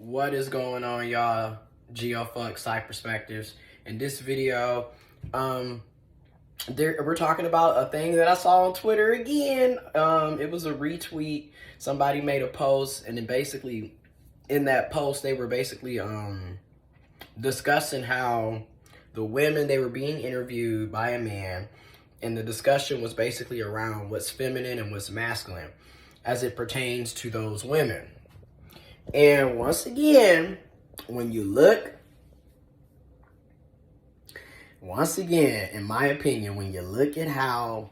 What is going on, y'all? GeoFuck Side Perspectives. In this video, we're talking about a thing that I saw on Twitter again. It was a retweet. Somebody made a post, and then basically, in that post, they were basically discussing how the women, they were being interviewed by a man, and the discussion was basically around what's feminine and what's masculine as it pertains to those women. And once again, when you look, in my opinion, when you look at how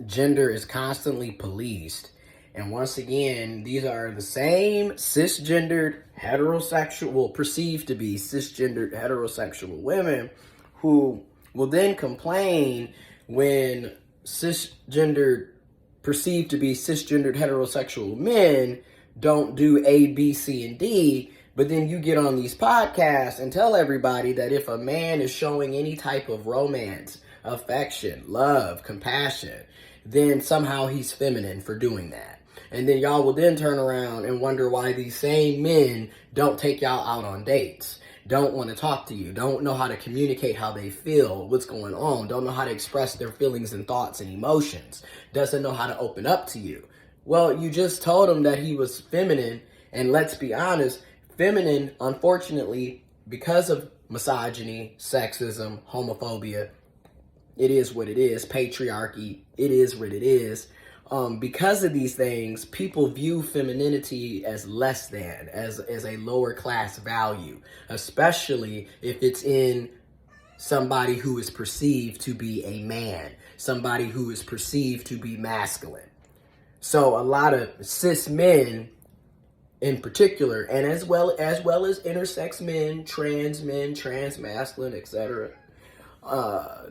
gender is constantly policed, and once again, these are the same cisgendered heterosexual, well, perceived to be cisgendered heterosexual women who will then complain when perceived to be cisgendered heterosexual men don't do A, B, C, and D. But then you get on these podcasts and tell everybody that if a man is showing any type of romance, affection, love, compassion, then somehow he's feminine for doing that. And then y'all will then turn around and wonder why these same men don't take y'all out on dates, don't want to talk to you, don't know how to communicate how they feel, what's going on, don't know how to express their feelings and thoughts and emotions, doesn't know how to open up to you. Well, you just told him that he was feminine, and let's be honest, feminine, unfortunately, because of misogyny, sexism, homophobia, it is what it is, patriarchy, it is what it is. Because of these things, people view femininity as less than, as a lower class value, especially if it's in somebody who is perceived to be a man, somebody who is perceived to be masculine. So a lot of cis men in particular, and as well as intersex men, trans masculine, etc.,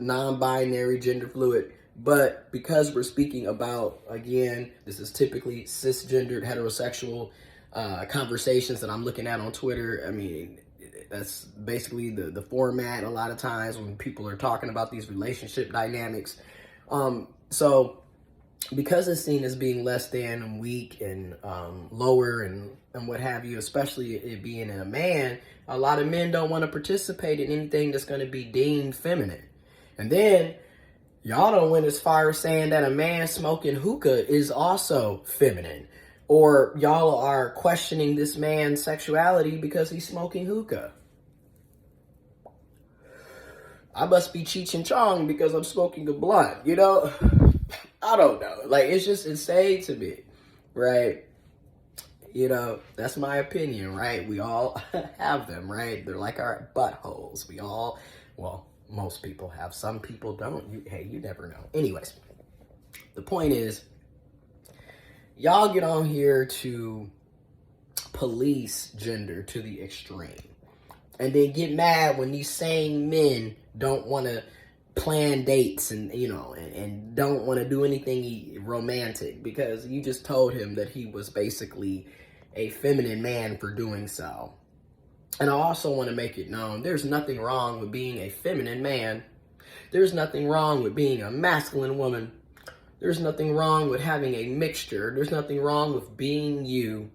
non-binary, gender fluid. But because we're speaking about, again, this is typically cisgendered heterosexual conversations that I'm looking at on Twitter. I mean, that's basically the format a lot of times when people are talking about these relationship dynamics. So because it's seen as being less than and weak and lower and what have you, especially it being in a man, a lot of men don't want to participate in anything that's going to be deemed feminine. And then y'all don't went as far as saying that a man smoking hookah is also feminine. Or y'all are questioning this man's sexuality because he's smoking hookah. I must be Cheech and Chong because I'm smoking a blunt, you know? I don't know. Like, it's just insane to me, right? You know, that's my opinion, right? We all have them, right? They're like our buttholes. We all, well, most people have. Some people don't. You never know. Anyways, the point is, y'all get on here to police gender to the extreme. And then get mad when these same men don't want to plan dates and, you know, and don't want to do anything romantic because you just told him that he was basically a feminine man for doing so. And I also want to make it known there's nothing wrong with being a feminine man. There's nothing wrong with being a masculine woman. There's nothing wrong with having a mixture. There's nothing wrong with being you.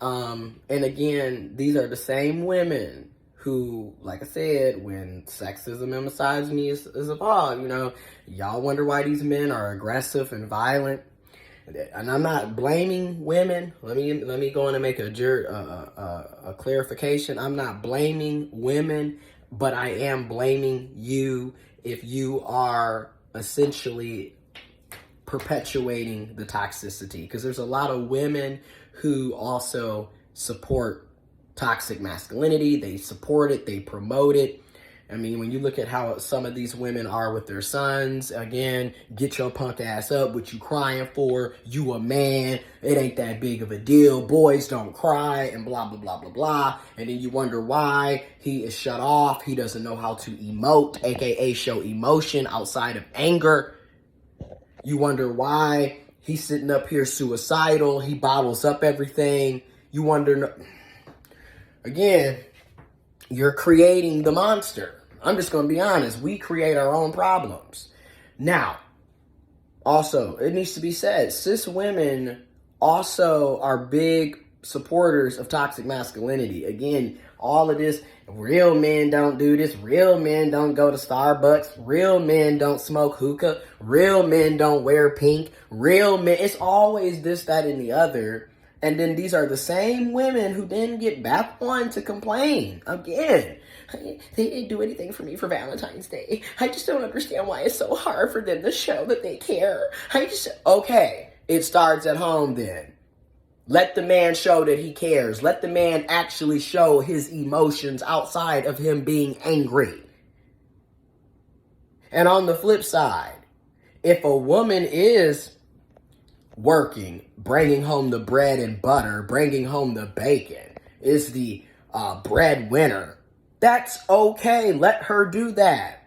And again, these are the same women who, like I said, when sexism and misogyny is involved, you know, y'all wonder why these men are aggressive and violent. And I'm not blaming women. Let me go in and make a clarification. I'm not blaming women, but I am blaming you if you are essentially perpetuating the toxicity. Because there's a lot of women who also support toxic masculinity. They support it, they promote it. I mean, when you look at how some of these women are with their sons, again, get your punk ass up, what you crying for, you a man, it ain't that big of a deal, boys don't cry, and blah, blah, blah, blah, blah. And then you wonder why he is shut off, he doesn't know how to emote, aka show emotion outside of anger. You wonder why he's sitting up here suicidal, he bottles up everything. You wonder, again, you're creating the monster. I'm just going to be honest. We create our own problems. Now, also, it needs to be said, cis women also are big supporters of toxic masculinity. Again, all of this, real men don't do this, real men don't go to Starbucks, real men don't smoke hookah, real men don't wear pink, real men, it's always this, that, and the other. And then these are the same women who then get back on to complain again. They didn't do anything for me for Valentine's Day. I just don't understand why it's so hard for them to show that they care. Okay, it starts at home then. Let the man show that he cares. Let the man actually show his emotions outside of him being angry. And on the flip side, if a woman is working, bringing home the bread and butter, bringing home the bacon, is the breadwinner, that's okay. Let her do that.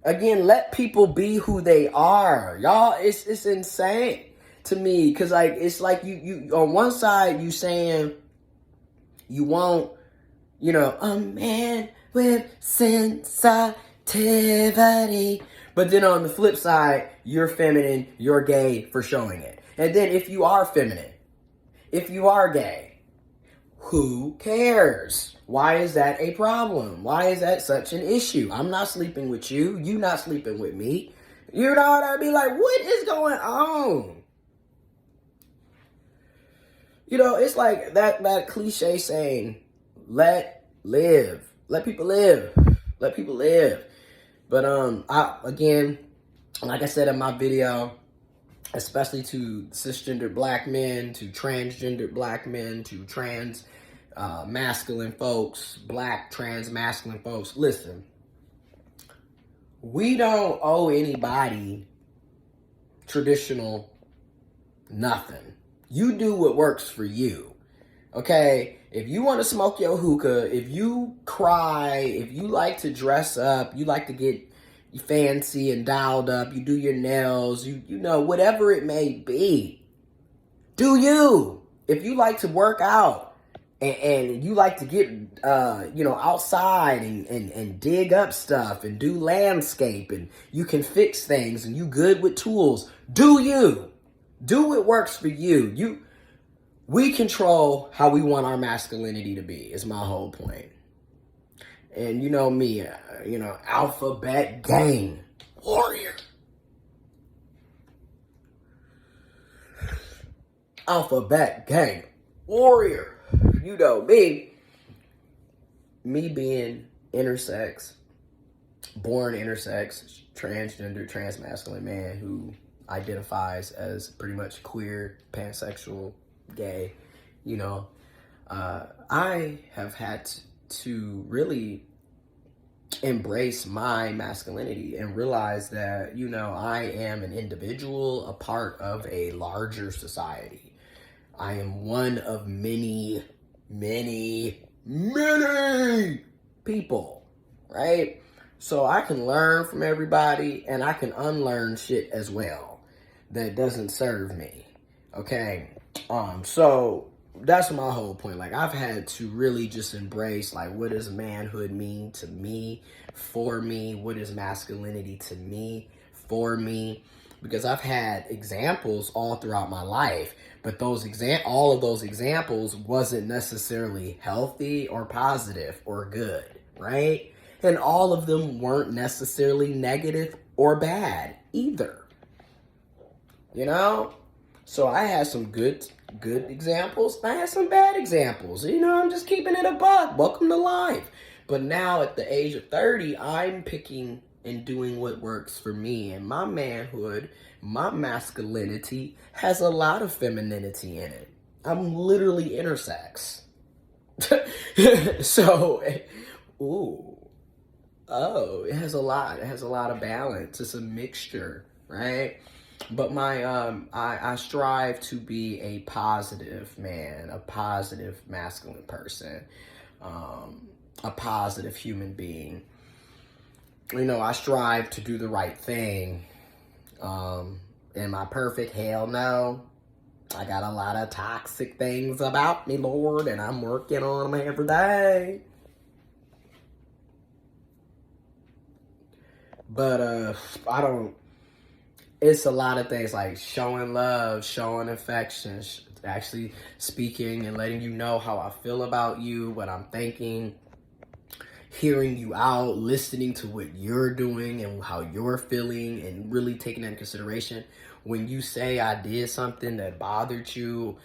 Again, let people be who they are. Y'all, it's insane to me, because like it's like you on one side you saying you want, a man with sensitivity, but then on the flip side you're feminine, you're gay for showing it. And then if you are feminine, if you are gay, who cares? Why is that a problem? Why is that such an issue? I'm not sleeping with you. You not sleeping with me. You know what I mean? Like, what is going on? It's like that cliche saying, let people live. Let people live. But again, like I said in my video, especially to cisgender black men, to transgender black men, to trans masculine folks, black trans masculine folks, listen, we don't owe anybody traditional nothing. You do what works for you, okay? If you want to smoke your hookah, if you cry, if you like to dress up, you like to get fancy and dialed up, you do your nails, you know, whatever it may be, do you. If you like to work out and you like to get, outside and dig up stuff and do landscape and you can fix things and you good with tools, do you. Do what works for you. We control how we want our masculinity to be, is my whole point. And you know me, alphabet gang, warrior. Alphabet gang, warrior. You know me being intersex, born intersex, transgender, transmasculine man who identifies as pretty much queer, pansexual, gay, I have had to really embrace my masculinity and realize that, I am an individual, a part of a larger society. I am one of many, many, many people, right? So I can learn from everybody and I can unlearn shit as well that doesn't serve me, okay? So that's my whole point. Like, I've had to really just embrace, like, what does manhood mean to me, for me? What is masculinity to me, for me? Because I've had examples all throughout my life, but all of those examples wasn't necessarily healthy or positive or good, right? And all of them weren't necessarily negative or bad either. So I had some good examples. I had some bad examples. I'm just keeping it a buck. Welcome to life. But now at the age of 30, I'm picking and doing what works for me. And my manhood, my masculinity has a lot of femininity in it. I'm literally intersex. So, it has a lot. It has a lot of balance. It's a mixture, right? But I strive to be a positive man, a positive masculine person, a positive human being. I strive to do the right thing. Am I perfect? Hell no. I got a lot of toxic things about me, Lord, and I'm working on them every day. But it's a lot of things like showing love, showing affection, actually speaking and letting you know how I feel about you, what I'm thinking, hearing you out, listening to what you're doing and how you're feeling, and really taking that into consideration. When you say I did something that bothered you,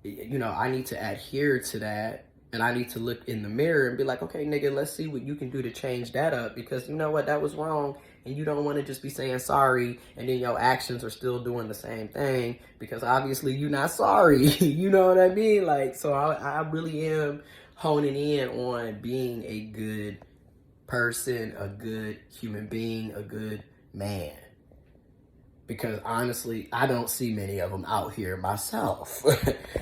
I need to adhere to that. And I need to look in the mirror and be like, okay, nigga, let's see what you can do to change that up. Because you know what, that was wrong. And you don't want to just be saying sorry and then your actions are still doing the same thing, because obviously you're not sorry. You know what I mean? Like, so I really am honing in on being a good person, a good human being, a good man. Because honestly, I don't see many of them out here myself.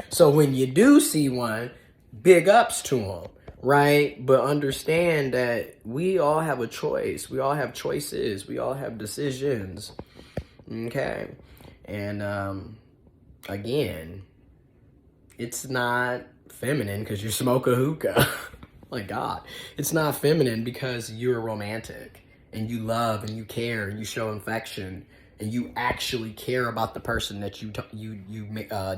So when you do see one, big ups to them, right? But understand that we all have a choice. We all have choices. We all have decisions. Okay. And again, it's not feminine because you smoke a hookah. My God. It's not feminine because you're romantic and you love and you care and you show affection and you actually care about the person that you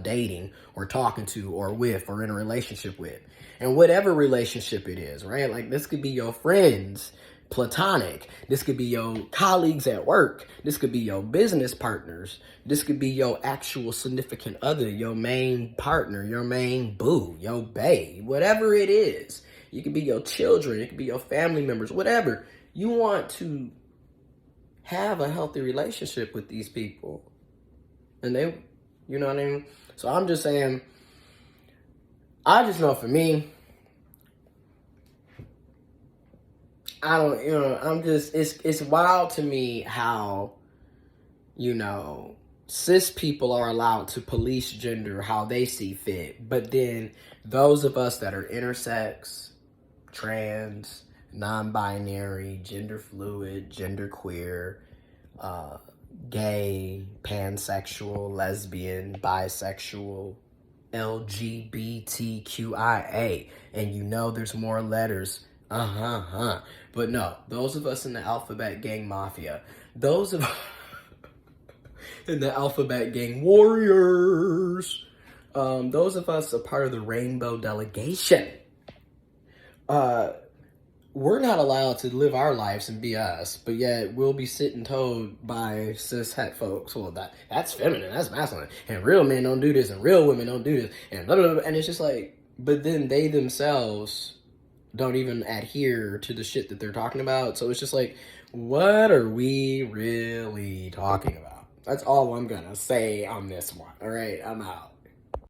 dating or talking to or with or in a relationship with. And whatever relationship it is, right? Like, this could be your friends, platonic. This could be your colleagues at work. This could be your business partners. This could be your actual significant other, your main partner, your main boo, your bae, whatever it is. You could be your children. It could be your family members, whatever. You want to have a healthy relationship with these people. And they, you know what I mean? So I'm just saying, I just know for me, I don't, it's wild to me how, cis people are allowed to police gender how they see fit. But then those of us that are intersex, trans, non-binary, gender fluid, gender queer, gay, pansexual, lesbian, bisexual, LGBTQIA, and there's more letters. But no, those of us in the alphabet gang mafia, those of in the alphabet gang warriors, those of us a part of the rainbow delegation, we're not allowed to live our lives and be us, but yet we'll be sitting told by cis het folks, well, that's feminine, that's masculine, and real men don't do this, and real women don't do this, and blah, blah, blah. And it's just like, but then they themselves don't even adhere to the shit that they're talking about. So it's just like, what are we really talking about? That's all I'm gonna say on this one. All right, I'm out.